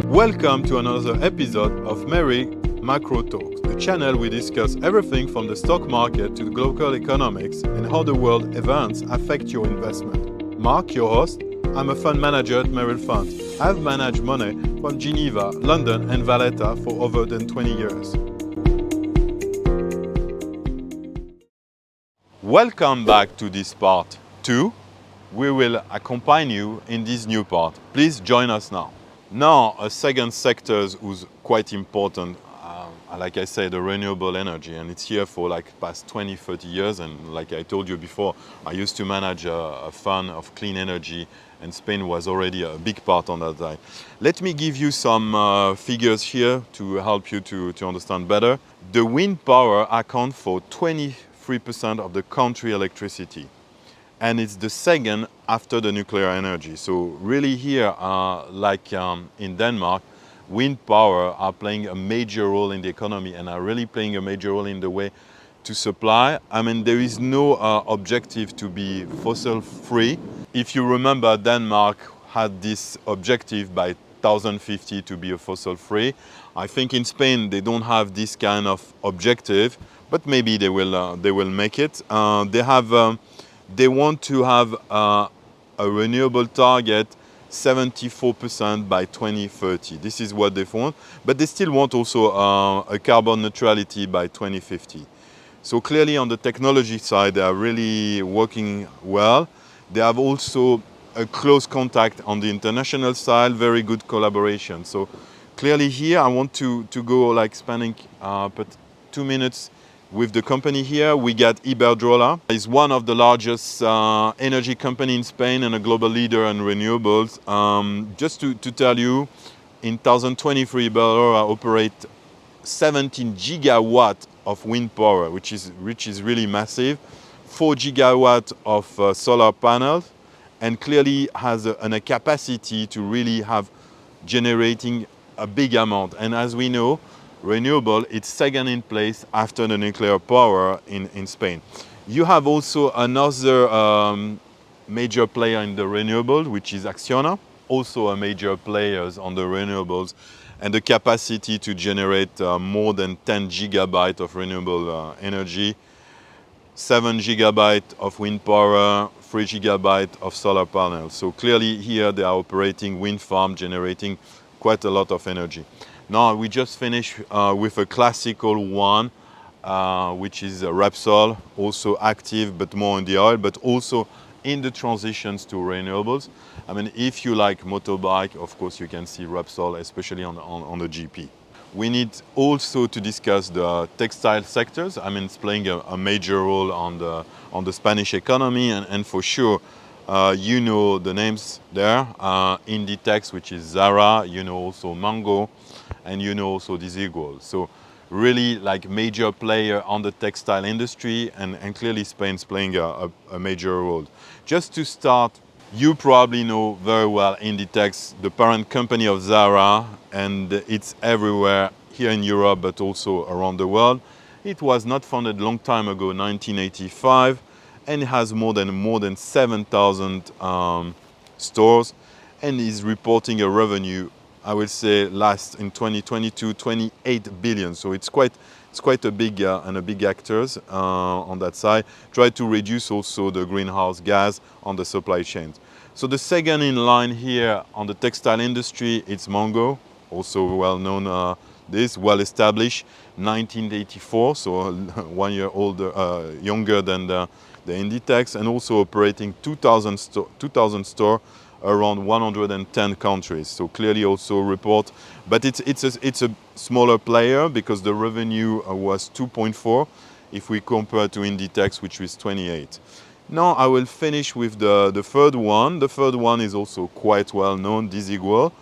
Welcome to another episode of Merill Macro Talks, the channel we discuss everything from the stock market to the global economics and how the world events affect your investment. Mark, your host, I'm a fund manager at Merill Funds. I've managed money from Geneva, London and Valletta for over than 20 years. Welcome back to this part 2. We will accompany you in this new part. Please join us now. Now, a second sector who's quite important, like I said, the renewable energy, and it's here for like past 20, 30 years. And like I told you before, I used to manage a fund of clean energy, and Spain was already a big part on that side. Let me give you some figures here to help you to understand better. The wind power accounts for 23% of the country electricity. And it's the second after the nuclear energy. So really here, in Denmark, wind power are playing a major role in the economy and are really playing a major role in the way to supply. I mean, there is no objective to be fossil free. If you remember, Denmark had this objective by 2050 to be a fossil free. I think in Spain they don't have this kind of objective, but maybe they will make it. They want to have a renewable target 74% by 2030. This is what they want, but they still want also a carbon neutrality by 2050. So clearly on the technology side, they are really working well. They have also a close contact on the international side, very good collaboration. So clearly here I want to go like spending 2 minutes with the company here. We got Iberdrola. It's one of the largest energy company in Spain and a global leader in renewables. Just to tell you, in 2023, Iberdrola operate 17 gigawatt of wind power, which is really massive, 4 gigawatt of solar panels, and clearly has a capacity to really have generating a big amount. And as we know, renewable, it's second in place after the nuclear power in Spain. You have also another major player in the renewable, which is Acciona, also a major player on the renewables, and the capacity to generate more than 10 gigabytes of renewable energy, 7 gigabytes of wind power, 3 gigabytes of solar panels. So clearly here they are operating wind farm, generating quite a lot of energy. Now we just finished with a classical one, which is Repsol, also active but more in the oil, but also in the transitions to renewables. I mean, if you like motorbike, of course you can see Repsol, especially on the GP. We need also to discuss the textile sectors. I mean, it's playing a major role on the Spanish economy, and for sure, you know the names there, Inditex, which is Zara, you know also Mango, and you know also Desigual. So really like major player on the textile industry, and clearly Spain's playing a major role. Just to start, you probably know very well Inditex, the parent company of Zara, and it's everywhere here in Europe but also around the world. It was not founded a long time ago, 1985, and it has more than 7,000 stores, and is reporting a revenue, I will say, last in 2022, 28 billion. So it's quite a big and a big actors on that side. Try to reduce also the greenhouse gas on the supply chains. So the second in line here on the textile industry, it's Mango, also well known. This well established, 1984, so 1 year older, younger than the Inditex, and also operating 2,000 stores around 110 countries. So clearly also report, but it's a smaller player because the revenue was 2.4 if we compare to Inditex, which was 28. Now I will finish with the third one. The third one is also quite well known, Desigual.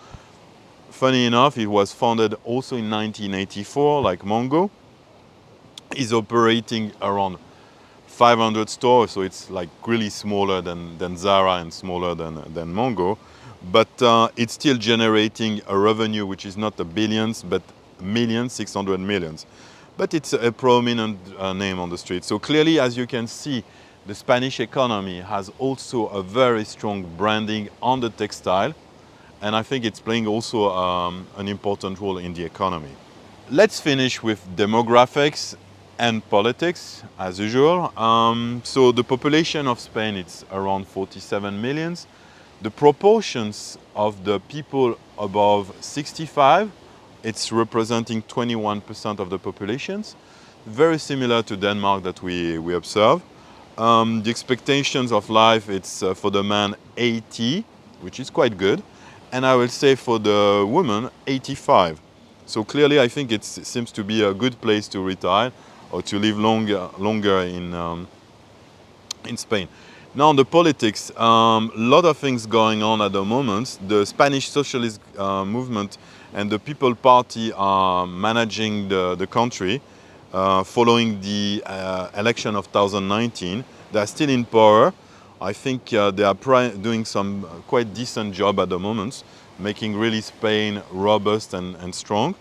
Funny enough, it was founded also in 1984, like Mango. It's operating around 500 stores, so it's like really smaller than Zara and smaller than Mango, but it's still generating a revenue which is not a billions, but millions, 600 millions. But it's a prominent name on the street. So clearly, as you can see, the Spanish economy has also a very strong branding on the textile. and I think it's playing also an important role in the economy. Let's finish with demographics and politics, as usual. So the population of Spain, it's around 47 million. The proportions of the people above 65, it's representing 21% of the populations. Very similar to Denmark that we observe. The expectations of life, it's for the man 80, which is quite good. And I will say for the woman, 85. So clearly I think it seems to be a good place to retire or to live longer in Spain. Now on the politics, lot of things going on at the moment. The Spanish socialist movement and the People Party are managing the country following the election of 2019. They are still in power. I think they are doing some quite decent job at the moment, making really Spain robust and strong.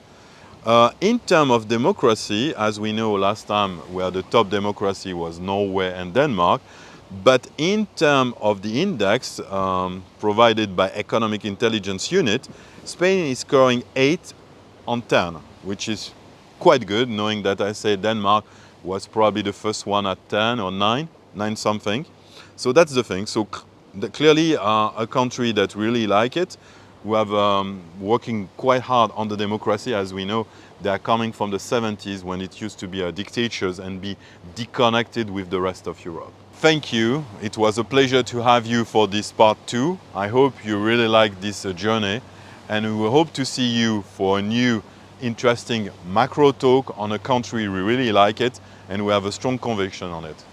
In terms of democracy, as we know last time, where the top democracy was Norway and Denmark, but in terms of the index provided by Economic Intelligence Unit, Spain is scoring 8 on 10, which is quite good, knowing that I say Denmark was probably the first one at 10 or 9 something. So that's the thing. So clearly a country that really like it, who have working quite hard on the democracy. As we know, they are coming from the 70s when it used to be a dictatorship and be disconnected with the rest of Europe. Thank you. It was a pleasure to have you for this part 2. I hope you really like this journey, and we hope to see you for a new interesting macro talk on a country we really like it and we have a strong conviction on it.